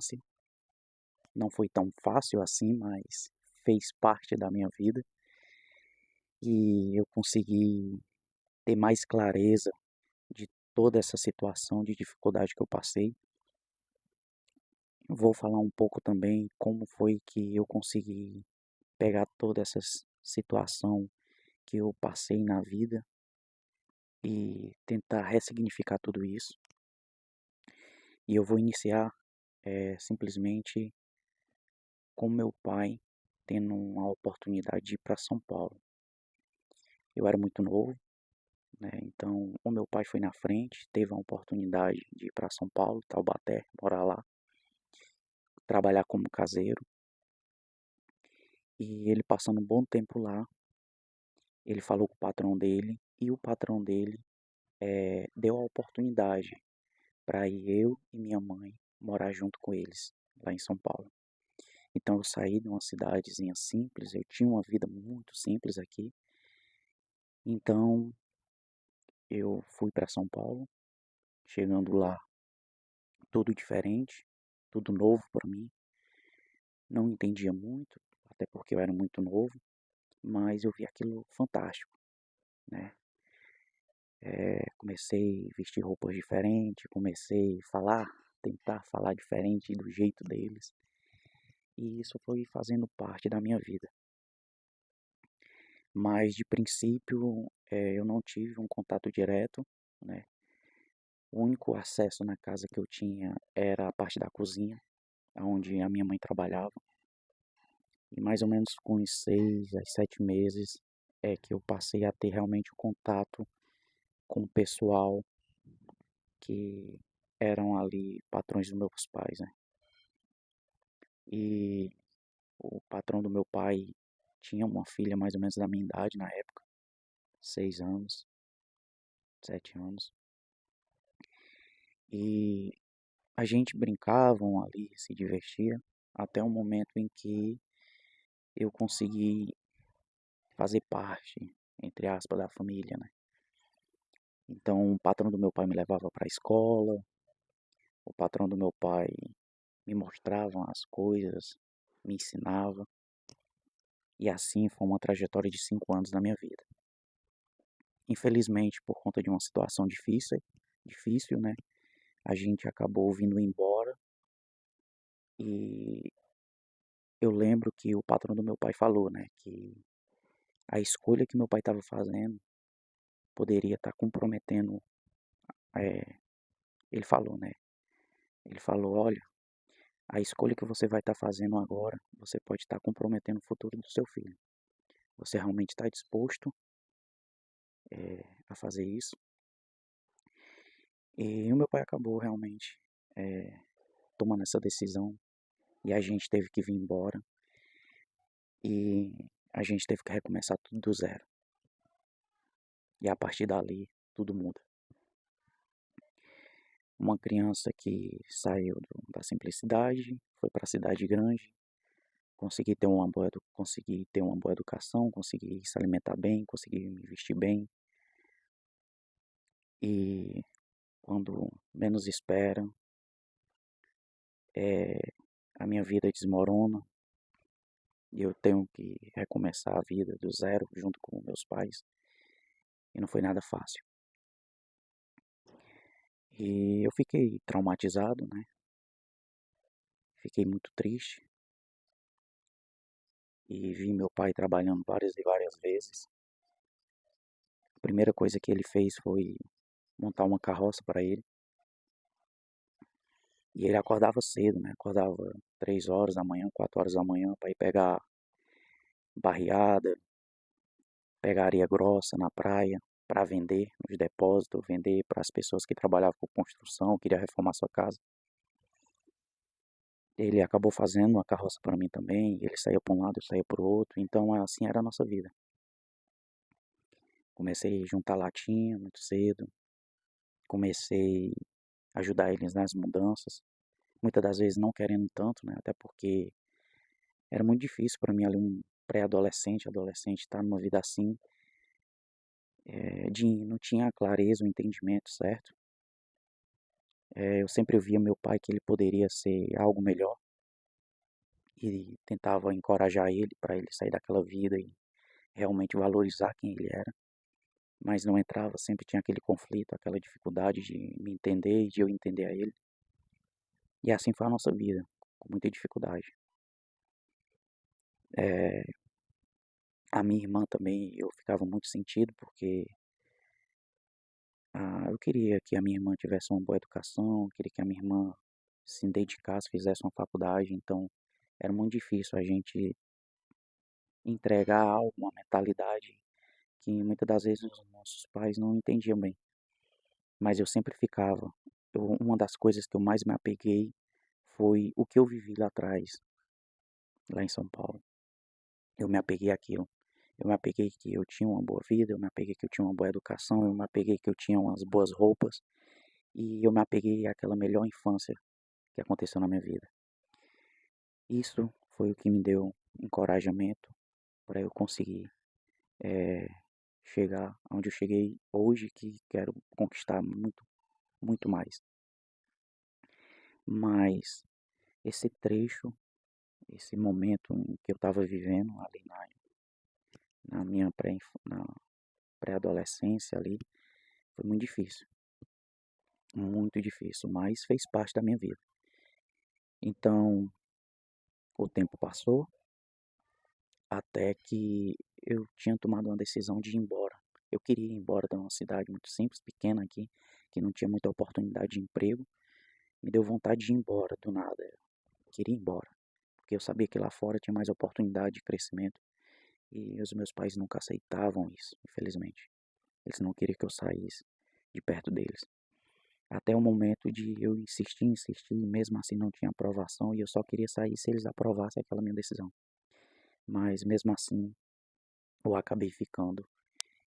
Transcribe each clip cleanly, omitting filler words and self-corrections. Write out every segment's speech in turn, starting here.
infância. Não foi tão fácil assim, mas fez parte da minha vida e eu consegui ter mais clareza de toda essa situação de dificuldade que eu passei. Vou falar um pouco também como foi que eu consegui pegar toda essa situação que eu passei na vida e tentar ressignificar tudo isso. E eu vou iniciar simplesmente com meu pai tendo uma oportunidade de ir para São Paulo. Eu era muito novo, né? Então o meu pai foi na frente, teve a oportunidade de ir para São Paulo, Taubaté, morar lá, trabalhar como caseiro. E ele passando um bom tempo lá, ele falou com o patrão dele e o patrão dele deu a oportunidade para ir eu e minha mãe morar junto com eles lá em São Paulo. Então eu saí de uma cidadezinha simples, eu tinha uma vida muito simples aqui. Então eu fui para São Paulo, chegando lá tudo diferente, tudo novo para mim. Não entendia muito, até porque eu era muito novo, mas eu vi aquilo fantástico, né? Comecei a vestir roupas diferentes, comecei a falar, tentar falar diferente do jeito deles. E isso foi fazendo parte da minha vida. Mas de princípio eu não tive um contato direto, né? O único acesso na casa que eu tinha era a parte da cozinha, onde a minha mãe trabalhava. E mais ou menos com uns 6 a 7 meses é que eu passei a ter realmente o contato com o pessoal que eram ali patrões dos meus pais, né? E o patrão do meu pai tinha uma filha mais ou menos da minha idade na época, 6 anos, 7 anos. E a gente brincavam ali, se divertia, até o momento em que eu consegui fazer parte, entre aspas, da família, né? Então, o patrão do meu pai me levava para a escola, o patrão do meu pai me mostrava as coisas, me ensinava, e assim foi uma trajetória de 5 anos na minha vida. Infelizmente, por conta de uma situação difícil, né? A gente acabou vindo embora e eu lembro que o patrão do meu pai falou, né, que a escolha que meu pai estava fazendo poderia estar comprometendo. eh, Ele falou, né? Ele falou: olha, a escolha que você vai estar fazendo agora, você pode estar comprometendo o futuro do seu filho. Você realmente está disposto a fazer isso? E o meu pai acabou realmente tomando essa decisão e a gente teve que vir embora e a gente teve que recomeçar tudo do zero. E a partir dali, tudo muda. Uma criança que saiu da simplicidade, foi para a cidade grande, consegui ter uma boa educação, consegui se alimentar bem, consegui me vestir bem. E quando menos espera, a minha vida desmorona e eu tenho que recomeçar a vida do zero junto com meus pais. E não foi nada fácil. E eu fiquei traumatizado, né? Fiquei muito triste e vi meu pai trabalhando várias e várias vezes. A primeira coisa que ele fez foi montar uma carroça para ele. E ele acordava cedo, né? Acordava 3 horas da manhã, 4 horas da manhã para ir pegar barreada, pegar areia grossa na praia para vender nos depósitos, vender para as pessoas que trabalhavam com construção, queria reformar sua casa. Ele acabou fazendo uma carroça para mim também, ele saía para um lado, eu saía para o outro, então assim era a nossa vida. Comecei a juntar latinha muito cedo, comecei a ajudar eles nas mudanças, muitas das vezes não querendo tanto, né? Até porque era muito difícil para mim ali um pré-adolescente, adolescente estar numa vida assim, não tinha a clareza, o entendimento certo. Eu sempre via meu pai que ele poderia ser algo melhor e tentava encorajar ele para ele sair daquela vida e realmente valorizar quem ele era, mas não entrava, sempre tinha aquele conflito, aquela dificuldade de me entender e de eu entender a ele. E assim foi a nossa vida, com muita dificuldade. Eh, a minha irmã também, eu ficava muito sentido porque eu queria que a minha irmã tivesse uma boa educação, queria que a minha irmã se dedicasse, fizesse uma faculdade, então era muito difícil a gente entregar algo, uma mentalidade que muitas das vezes os nossos pais não entendiam bem. Mas eu sempre ficava. Uma das coisas que eu mais me apeguei foi o que eu vivi lá atrás, lá em São Paulo. Eu me apeguei àquilo. Eu me apeguei que eu tinha uma boa vida, eu me apeguei que eu tinha uma boa educação, eu me apeguei que eu tinha umas boas roupas e eu me apeguei àquela melhor infância que aconteceu na minha vida. Isso foi o que me deu encorajamento para eu conseguir eh, chegar onde eu cheguei hoje, que quero conquistar muito, muito mais. Mas esse trecho, esse momento em que eu estava vivendo ali na minha na pré-adolescência ali, foi muito difícil, mas fez parte da minha vida. Então, o tempo passou até que eu tinha tomado uma decisão de ir embora. Eu queria ir embora de uma cidade muito simples, pequena aqui, que não tinha muita oportunidade de emprego. Me deu vontade de ir embora do nada. Eu queria ir embora, porque eu sabia que lá fora tinha mais oportunidade de crescimento e os meus pais nunca aceitavam isso, infelizmente. Eles não queriam que eu saísse de perto deles. Até o momento de eu insistir, e mesmo assim não tinha aprovação e eu só queria sair se eles aprovassem aquela minha decisão. Mas mesmo assim, eu acabei ficando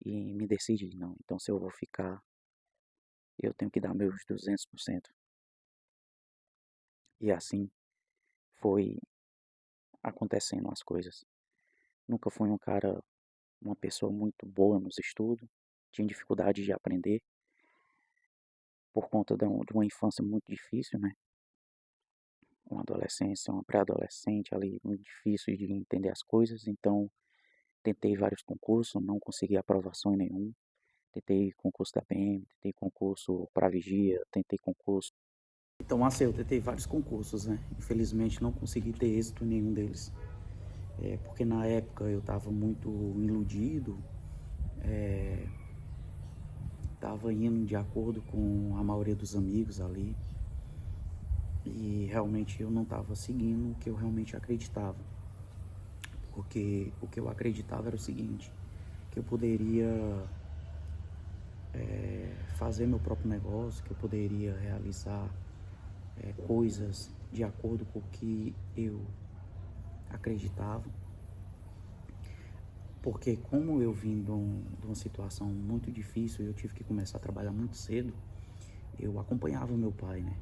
e me decidi, não, então se eu vou ficar, eu tenho que dar meus 200%. E assim foi acontecendo as coisas. Nunca fui uma pessoa muito boa nos estudos, tinha dificuldade de aprender por conta de uma infância muito difícil, né? Uma adolescência, uma pré-adolescente ali, muito difícil de entender as coisas, então tentei vários concursos, não consegui aprovação em nenhum. Tentei concurso da PM, tentei concurso para vigia, tentei concurso. Então, assim, eu tentei vários concursos, né? Infelizmente não consegui ter êxito em nenhum deles. Porque na época eu estava muito iludido, estava indo de acordo com a maioria dos amigos ali. E realmente eu não estava seguindo o que eu realmente acreditava. Porque o que eu acreditava era o seguinte, que eu poderia fazer meu próprio negócio, que eu poderia realizar coisas de acordo com o que eu acreditava. Porque como eu vim de uma situação muito difícil e eu tive que começar a trabalhar muito cedo, eu acompanhava o meu pai, né?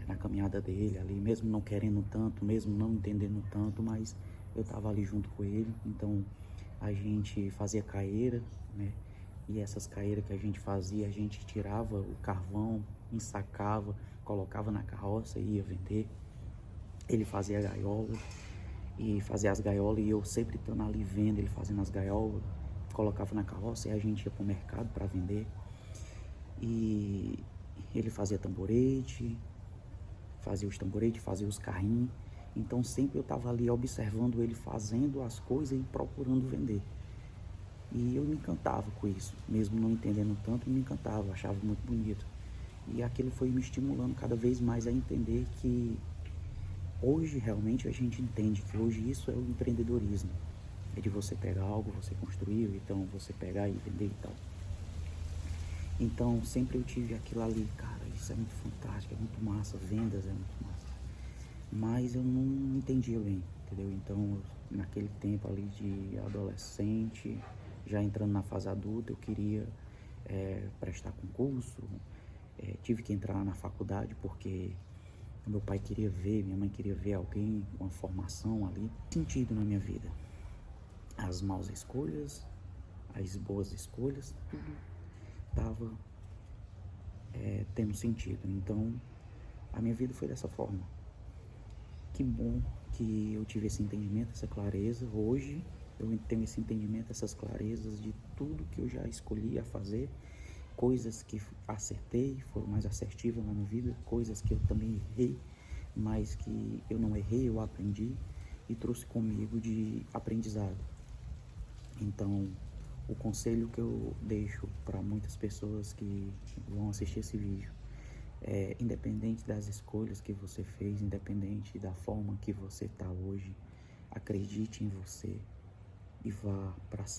Na caminhada dele ali, mesmo não querendo tanto, mesmo não entendendo tanto, mas eu estava ali junto com ele, então a gente fazia caeira, né? E essas caeiras que a gente fazia, a gente tirava o carvão, ensacava, colocava na carroça e ia vender. Ele fazia gaiola e fazia as gaiolas e eu sempre estando ali vendo ele fazendo as gaiolas, colocava na carroça e a gente ia pro mercado para vender. E ele fazia tamborete, fazia os tamboretes, fazia os carrinhos. Então sempre eu estava ali observando ele fazendo as coisas e procurando vender. E eu me encantava com isso, mesmo não entendendo tanto, me encantava, achava muito bonito. E aquilo foi me estimulando cada vez mais a entender que hoje realmente a gente entende que hoje isso é o empreendedorismo. É de você pegar algo, você construir, então você pegar e vender e tal. Então sempre eu tive aquilo ali, cara, isso é muito fantástico, é muito massa, vendas é muito massa. Mas eu não entendia bem, entendeu? Então naquele tempo ali de adolescente, já entrando na fase adulta, eu queria prestar concurso, tive que entrar na faculdade porque meu pai queria ver, minha mãe queria ver alguém com uma formação ali. Sentido na minha vida. As maus escolhas, as boas escolhas, tudo estava tendo sentido. Então, a minha vida foi dessa forma. Que bom que eu tive esse entendimento, essa clareza. Hoje eu tenho esse entendimento, essas clarezas de tudo que eu já escolhi a fazer, coisas que acertei, foram mais assertivas na minha vida, coisas que eu também errei, mas que eu não errei, eu aprendi e trouxe comigo de aprendizado. Então, o conselho que eu deixo para muitas pessoas que vão assistir esse vídeo é: independente das escolhas que você fez, independente da forma que você está hoje, acredite em você e vá para cima.